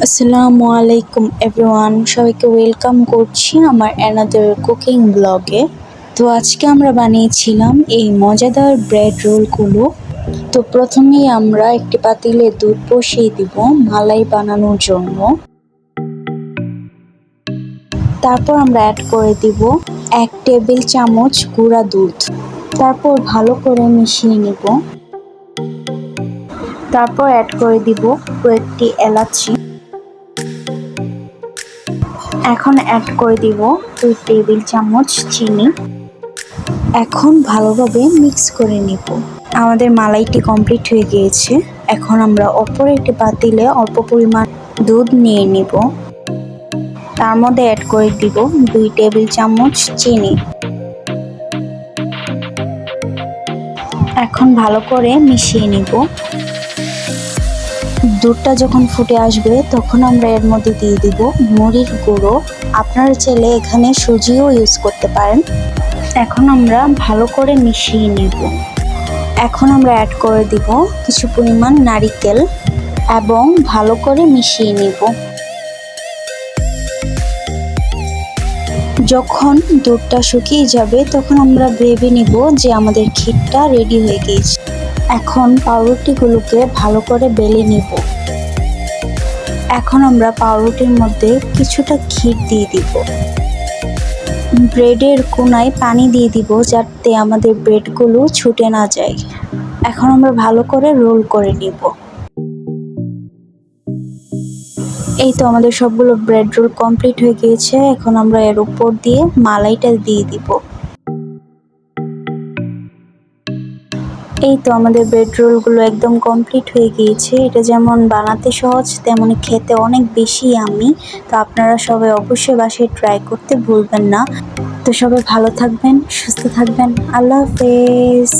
আসসালামু আলাইকুম এভরিওয়ান, সবাইকে ওয়েলকাম করছি আমার অ্যানাদার কুকিং ব্লগে। তো আজকে আমরা বানিয়েছিলাম এই মজাদার ব্রেড রোলগুলো। তো প্রথমেই আমরা একটি পাতিলে দুধ বসিয়ে দিব মালাই বানানোর জন্য। তারপর আমরা অ্যাড করে দিব 1 টেবিল চামচ গুঁড়া দুধ। তারপর ভালো করে মিশিয়ে নিব। তারপর অ্যাড করে দিব কয়েকটি এলাচি। এখন অ্যাড করে দিব 2 টেবিল চামচ চিনি। এখন ভালোভাবে মিক্স করে নিব। আমাদের মালাইটি কমপ্লিট হয়ে গিয়েছে। এখন আমরা অপর একটি পাতিলে অল্প পরিমাণ দুধ নিয়ে নিব। তার মধ্যে অ্যাড করে দিব 2 টেবিল চামচ চিনি। এখন ভালো করে মিশিয়ে নিব। দুধটা যখন ফুটে আসবে তখন আমরা এর মধ্যে দিয়ে দিব মরিচ গুঁড়ো। আপনারা চাইলে এখানে সুজিও ইউজ করতে পারেন। এখন আমরা ভালো করে মিশিয়ে নিব। এখন আমরা অ্যাড করে দিব কিছু পরিমাণ নারিকেল এবং ভালো করে মিশিয়ে নিব। যখন দুধটা শুকিয়ে যাবে তখন আমরা ভেবে নিব যে আমাদের ক্ষীরটা রেডি হয়ে গিয়েছে। এখন পাউরুটিগুলোকে ভালো করে বেলে নিব। এখন আমরা পাউরুটির মধ্যে কিছুটা ক্ষীর দিয়ে দিব। ব্রেডের কোনায় পানি দিয়ে দিব যাতে আমাদের ব্রেডগুলো ছুটে না যায়। এখন আমরা ভালো করে রোল করে নিব। এই তো আমাদের সবগুলো ব্রেড রোল কমপ্লিট হয়ে গিয়েছে। এখন আমরা এর উপর দিয়ে মালাইটা দিয়ে দিব। এই তো আমাদের ব্রেড রোলগুলো একদম কমপ্লিট হয়ে গিয়েছে। এটা যেমন বানাতে সহজ তেমনি খেতে অনেক বেশি ইয়াম্মি। তো আপনারা সবাই অবশ্যই বাসায় ট্রাই করতে ভুলবেন না। তো সবাই ভালো থাকবেন, সুস্থ থাকবেন। আল্লাহ হাফেজ।